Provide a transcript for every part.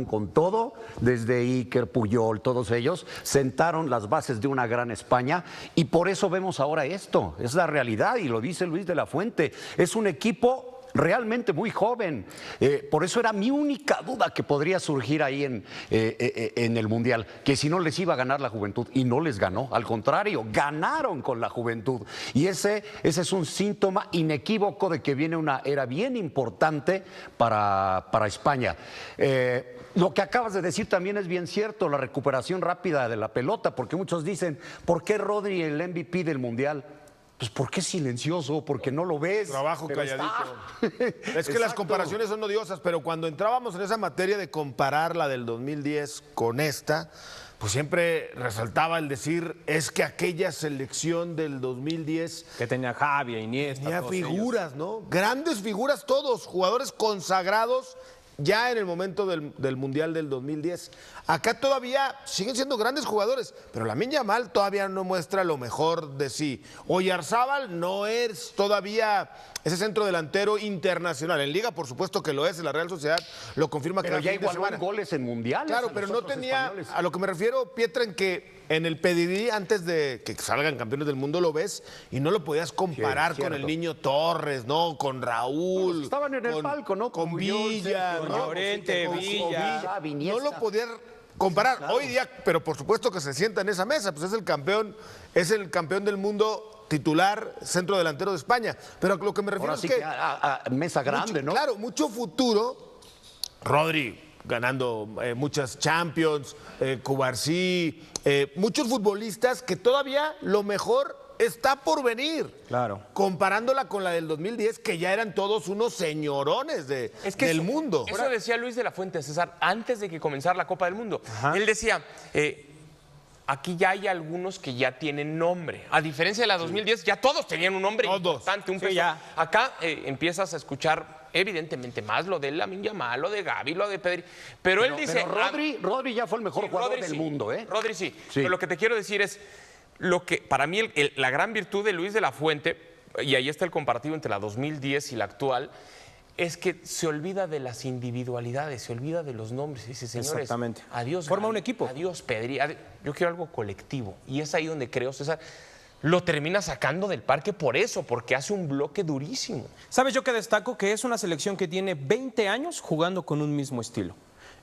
con todo, desde Iker, Puyol, todos ellos, sentaron las bases de una gran España y por eso vemos ahora esto, es la realidad y lo dice Luis de la Fuente, es un equipo realmente muy joven, por eso era mi única duda que podría surgir ahí en el Mundial, que si no les iba a ganar la juventud y no les ganó, al contrario, ganaron con la juventud y ese es un síntoma inequívoco de que viene una era bien importante para España. Lo que acabas de decir también es bien cierto, la recuperación rápida de la pelota, porque muchos dicen, ¿por qué Rodri el MVP del Mundial? Pues porque es silencioso, porque no lo ves. Trabajo calladito. Es que las comparaciones son odiosas, pero cuando entrábamos en esa materia de comparar la del 2010 con esta, pues siempre resaltaba el decir, es que aquella selección del 2010... Que tenía Javi, Iniesta, tenía figuras, ellos, ¿no? Grandes figuras todos, jugadores consagrados ya en el momento del Mundial del 2010. Acá todavía siguen siendo grandes jugadores, pero Lamine Yamal todavía no muestra lo mejor de sí. Oyarzábal no es todavía ese centro delantero internacional. En Liga, por supuesto que lo es, en la Real Sociedad lo confirma pero cada ya fin de semana. goles en mundiales. Claro, pero no tenía, españoles. A lo que me refiero, Pietra, en que en el pedigrí, antes de que salgan campeones del mundo, lo ves y no lo podías comparar con el Niño Torres, ¿no? Con Raúl. Bueno, estaban en el palco, ¿no? Con Villa, con Llorente, Villa. No lo podías comparar. Claro. Hoy día, pero por supuesto que se sienta en esa mesa, pues es el campeón del mundo titular, centro delantero de España. Pero a lo que me refiero ahora es sí que a mesa grande, mucho, ¿no? Claro, mucho futuro. Rodri ganando muchas Champions, Cubarsí, muchos futbolistas que todavía lo mejor está por venir. Claro. Comparándola con la del 2010, que ya eran todos unos señorones del mundo. Eso decía Luis de la Fuente, César, antes de que comenzara la Copa del Mundo. Ajá. Él decía, aquí ya hay algunos que ya tienen nombre. A diferencia de la 2010, ya todos tenían un nombre importante, un peso. Ya. Acá empiezas a escuchar evidentemente más lo de Lamine Yamal, lo de Gavi, lo de Pedri. Pero él dice... Pero Rodri ya fue el mejor jugador del mundo, ¿eh? Rodri sí. Pero lo que te quiero decir es, lo que para mí la gran virtud de Luis de la Fuente, y ahí está el comparativo entre la 2010 y la actual, es que se olvida de las individualidades, se olvida de los nombres. Dice, señores, adiós. Forma un equipo. Adiós, Pedri. Yo quiero algo colectivo. Y es ahí donde creo, César, lo termina sacando del parque por eso, porque hace un bloque durísimo. ¿Sabes yo qué destaco? Que es una selección que tiene 20 años jugando con un mismo estilo.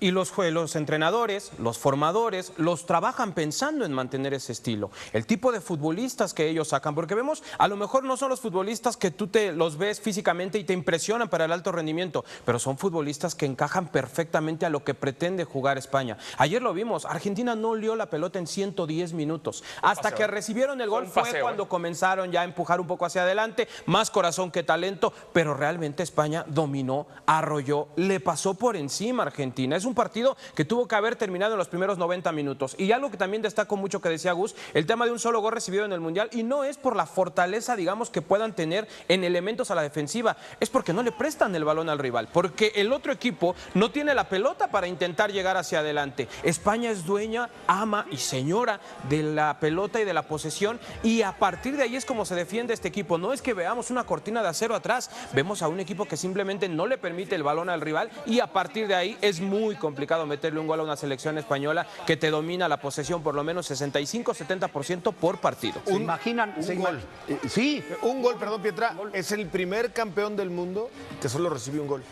Y los entrenadores, los formadores, los trabajan pensando en mantener ese estilo. El tipo de futbolistas que ellos sacan, porque vemos, a lo mejor no son los futbolistas que tú los ves físicamente y te impresionan para el alto rendimiento, pero son futbolistas que encajan perfectamente a lo que pretende jugar España. Ayer lo vimos, Argentina no olió la pelota en 110 minutos. Hasta que recibieron el gol fue cuando comenzaron ya a empujar un poco hacia adelante, más corazón que talento, pero realmente España dominó, arrolló, le pasó por encima a Argentina. Es un partido que tuvo que haber terminado en los primeros 90 minutos. Y algo que también destaco mucho que decía Gus, el tema de un solo gol recibido en el Mundial, y no es por la fortaleza, digamos, que puedan tener en elementos a la defensiva, es porque no le prestan el balón al rival, porque el otro equipo no tiene la pelota para intentar llegar hacia adelante. España es dueña, ama y señora de la pelota y de la posesión, y a partir de ahí es como se defiende este equipo. No es que veamos una cortina de acero atrás, vemos a un equipo que simplemente no le permite el balón al rival, y a partir de ahí es muy complicado meterle un gol a una selección española que te domina la posesión por lo menos 65-70% por partido. ¿Se imaginan un gol? Sí, un gol, perdón, Pietra, es el primer campeón del mundo que solo recibe un gol.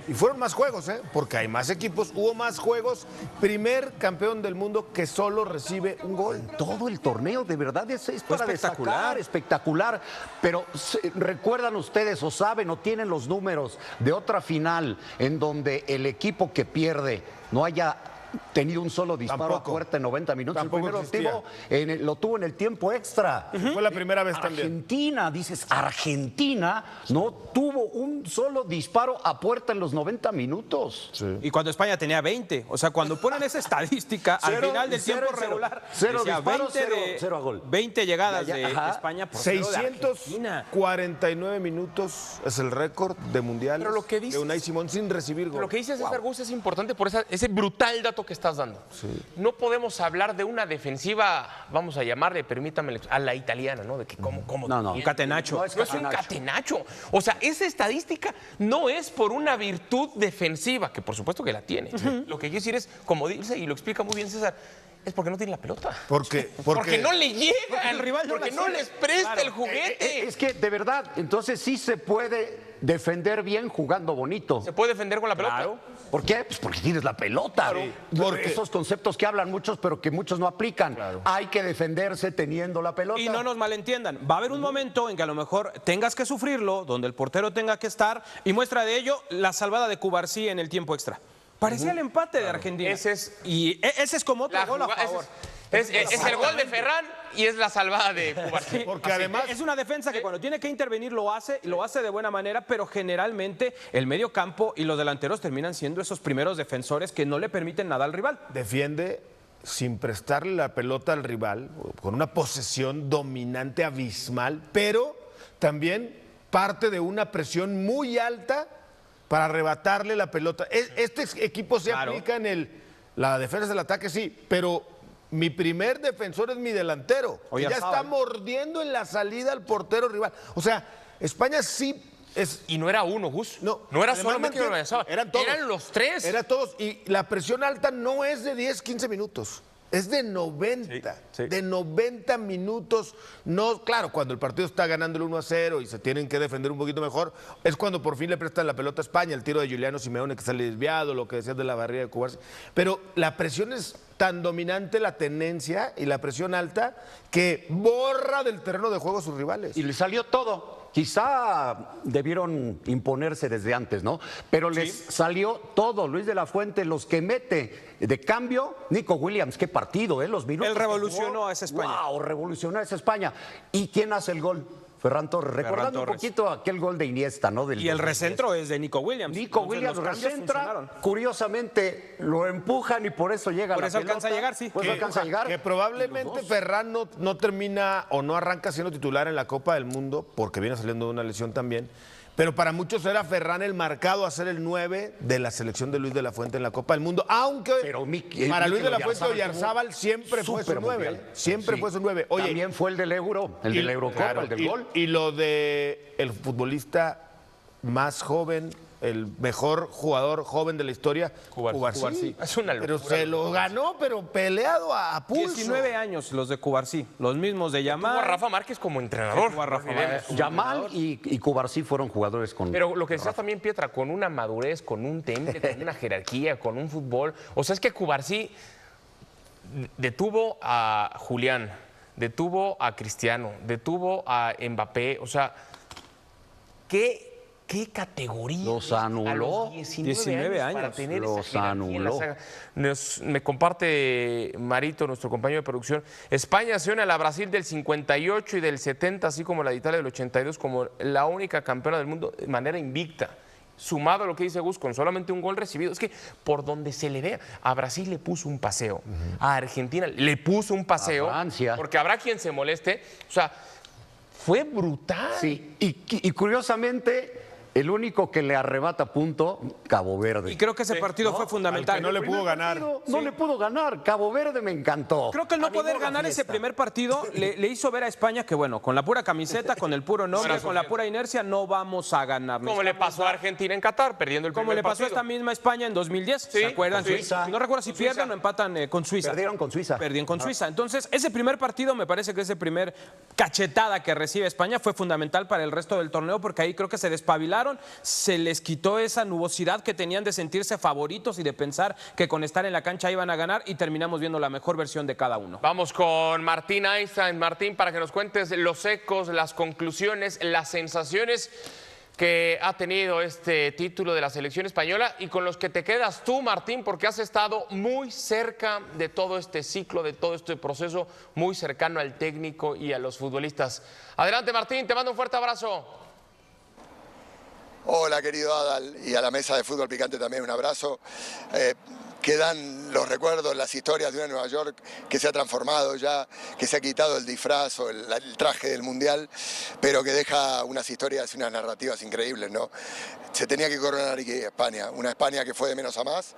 Y fueron más juegos, porque hay más equipos, hubo más juegos. Primer campeón del mundo que solo recibe un gol. En todo el torneo, de verdad, es para destacar, espectacular. Pero recuerdan ustedes, o saben, o tienen los números de otra final en donde el equipo que pierde no haya tenido un solo disparo a puerta en 90 minutos. Tampoco el primero lo tuvo en el tiempo extra. Fue la primera vez Argentina, dices, Argentina no tuvo un solo disparo a puerta en los 90 minutos. Sí. Y cuando España tenía 20, o sea, cuando ponen esa estadística al final del tiempo regular, cero disparos, 0 a gol. 20 llegadas de España por 649 minutos es el récord de mundiales de Unai Simón sin recibir gol. Lo que dice César Gus es importante por ese brutal dato dato que estás dando. No podemos hablar de una defensiva, vamos a llamarle, permítame, a la italiana, ¿no? De que cómo No. Un catenacho. No es un catenacho. O sea, esa estadística no es por una virtud defensiva, que por supuesto que la tiene. Lo que quiero decir es, como dice y lo explica muy bien César, es porque no tiene la pelota. Porque no le llega al rival, porque no les presta el juguete. Es que, de verdad, entonces sí se puede defender bien jugando bonito. ¿Se puede defender con la pelota? Claro. ¿Por qué? Pues porque tienes la pelota. Porque esos conceptos que hablan muchos, pero que muchos no aplican. Hay que defenderse teniendo la pelota. Y no nos malentiendan, va a haber un momento en que a lo mejor tengas que sufrirlo, donde el portero tenga que estar, y muestra de ello la salvada de Cubarsí en el tiempo extra. Parecía el empate de Argentina. Ese es como otro gol a favor. Es el gol de Ferran y es la salvada de Cubarsí. Porque además Es una defensa que cuando tiene que intervenir lo hace de buena manera, pero generalmente el medio campo y los delanteros terminan siendo esos primeros defensores que no le permiten nada al rival. defiende sin prestarle la pelota al rival, con una posesión dominante abismal, pero también parte de una presión muy alta para arrebatarle la pelota. Este equipo se aplica en la defensa del ataque, sí, pero mi primer defensor es mi delantero, que ya está mordiendo en la salida al portero rival. O sea, España sí es... Y no era uno, Gus. No era además solamente uno. Eran todos. Eran los tres. Eran todos. Y la presión alta no es de 10, 15 minutos. Es de 90. Sí. De 90 minutos. No, claro, cuando el partido está ganando el 1-0 y se tienen que defender un poquito mejor, es cuando por fin le prestan la pelota a España, el tiro de Giuliano Simeone que sale desviado, lo que decías de la barrera de Cubarsí. Pero la presión es tan dominante, la tenencia y la presión alta, que borra del terreno de juego a sus rivales. Y le salió todo. Quizá debieron imponerse desde antes, ¿no? Pero les salió todo. Luis de la Fuente, los que mete de cambio, Nico Williams, qué partido, ¿eh? Los minutos. Él revolucionó a esa España. ¡Wow! Revolucionó a esa España. ¿Y quién hace el gol? Ferran Torres. Recordando un poquito aquel gol de Iniesta, ¿no? Y el recentro es de Nico Williams. Nico Williams recentra, curiosamente lo empujan y por eso llega por la eso pelota. alcanza a llegar, sí. Por eso alcanza a llegar. Que probablemente Ferran no termina o no arranca siendo titular en la Copa del Mundo, porque viene saliendo de una lesión también. Pero para muchos era Ferran el marcado a ser el 9 de la selección de Luis de la Fuente en la Copa del Mundo, aunque para Luis de la Fuente Oyarzábal siempre fue su 9. Siempre fue su 9. Oye, también fue el del Euro, el de la Eurocopa, el del gol. Y lo de el futbolista más joven, el mejor jugador joven de la historia, Cubarsí. Es una locura. Pero se lo ganó, pero peleado a pulso. 19 años los de Cubarsí, los mismos de Yamal. Tuvo a Rafa Márquez como entrenador. Tuvo a Rafa Márquez como Yamal y Cubarsí fueron jugadores con... Pero lo que decías también, Pietra, con una madurez, con un temple, con una jerarquía, con un fútbol. O sea, es que Cubarsí detuvo a Julián, detuvo a Cristiano, detuvo a Mbappé. O sea, ¿qué categoría? Los anuló. A los 19 años. Para tener los esa jerarquía en la anuló. saga. Me comparte Marito, nuestro compañero de producción. España se une a la Brasil del 58 y del 70, así como la de Italia del 82, como la única campeona del mundo de manera invicta. Sumado a lo que dice Gus, con solamente un gol recibido. Es que por donde se le vea, a Brasil le puso un paseo, a Argentina le puso un paseo, A Francia. porque habrá quien se moleste. O sea, fue brutal. Sí, y curiosamente, el único que le arrebata punto, Cabo Verde. Y creo que ese partido fue fundamental. Al que no le pudo ganar. No le pudo ganar. Cabo Verde me encantó. Creo que el no poder ganar ese primer partido le hizo ver a España que, bueno, con la pura camiseta, con el puro nombre, con la pura inercia, no vamos a ganar. Como le pasó a Argentina en Qatar, perdiendo el Como primer le pasó a partido. esta misma España en 2010, ¿se acuerdan? con Suiza. No recuerdo si pierden o empatan con Suiza. Perdieron con Suiza. Perdieron con Suiza. Entonces, ese primer partido, me parece que ese primer cachetada que recibe España fue fundamental para el resto del torneo, porque ahí creo que se despabilaron, se les quitó esa nubosidad que tenían de sentirse favoritos y de pensar que con estar en la cancha iban a ganar, y terminamos viendo la mejor versión de cada uno. Vamos con Martín Einstein. Martín, para que nos cuentes los ecos, las conclusiones, las sensaciones que ha tenido este título de la selección española y con los que te quedas tú, Martín, porque has estado muy cerca de todo este ciclo, de todo este proceso, muy cercano al técnico y a los futbolistas. Adelante, Martín, te mando un fuerte abrazo. Hola, querido Adal, y a la mesa de Fútbol Picante también un abrazo. que dan los recuerdos, las historias de una Nueva York que se ha transformado ya, que se ha quitado el disfraz o el traje del Mundial, pero que deja unas historias y unas narrativas increíbles, ¿no? Se tenía que coronar aquí España, una España que fue de menos a más,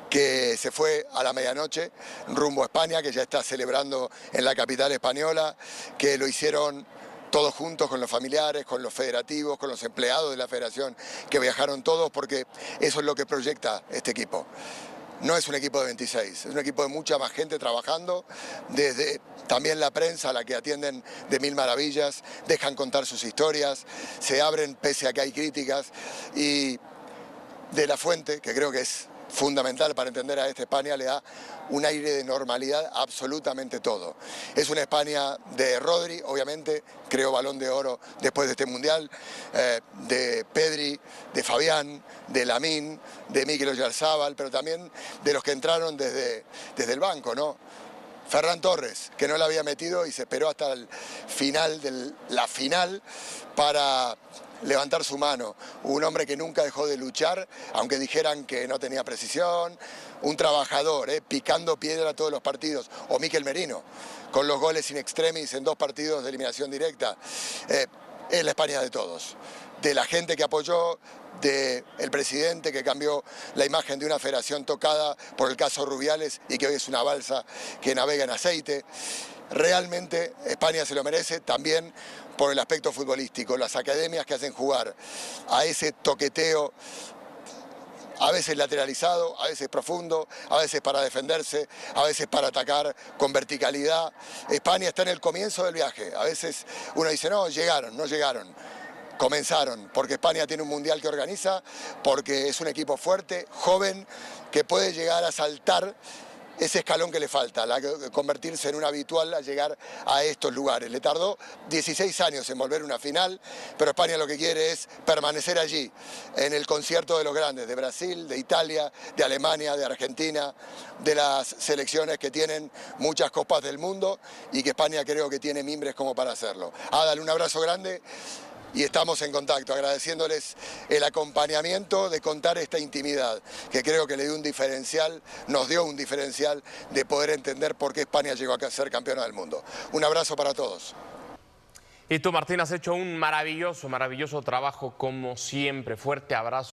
que se fue a la medianoche rumbo a España, que ya está celebrando en la capital española, que lo hicieron todos juntos con los familiares, con los federativos, con los empleados de la federación, que viajaron todos, porque eso es lo que proyecta este equipo. No es un equipo de 26, es un equipo de mucha más gente trabajando, desde también la prensa a la que atienden de mil maravillas, dejan contar sus historias, se abren pese a que hay críticas, y De la Fuente, que creo que es fundamental para entender a esta España, le da un aire de normalidad a absolutamente todo. Es una España de Rodri, obviamente, creó Balón de Oro después de este Mundial, de Pedri, de Fabián, de Lamine, de Mikel Oyarzabal, pero también de los que entraron desde el banco, ¿no? Ferran Torres, que no la había metido y se esperó hasta el final de la final para levantar su mano. Un hombre que nunca dejó de luchar, aunque dijeran que no tenía precisión. Un trabajador, picando piedra todos los partidos. O Mikel Merino, con los goles in extremis en 2 partidos de eliminación directa. Es la España de todos. De la gente que apoyó, del presidente que cambió la imagen de una federación tocada por el caso Rubiales y que hoy es una balsa que navega en aceite. Realmente España se lo merece también por el aspecto futbolístico, las academias que hacen jugar a ese toqueteo, a veces lateralizado, a veces profundo, a veces para defenderse, a veces para atacar con verticalidad. España está en el comienzo del viaje. A veces uno dice, no, llegaron, no llegaron. Comenzaron, porque España tiene un mundial que organiza, porque es un equipo fuerte, joven, que puede llegar a saltar ese escalón que le falta, convertirse en un habitual a llegar a estos lugares. Le tardó 16 años en volver a una final, pero España lo que quiere es permanecer allí, en el concierto de los grandes, de Brasil, de Italia, de Alemania, de Argentina, de las selecciones que tienen muchas copas del mundo y que España creo que tiene mimbres como para hacerlo. Dale un abrazo grande. Y estamos en contacto, agradeciéndoles el acompañamiento de contar esta intimidad, que creo que le dio un diferencial, nos dio un diferencial de poder entender por qué España llegó a ser campeona del mundo. Un abrazo para todos. Y tú, Martín, has hecho un maravilloso trabajo como siempre. Fuerte abrazo.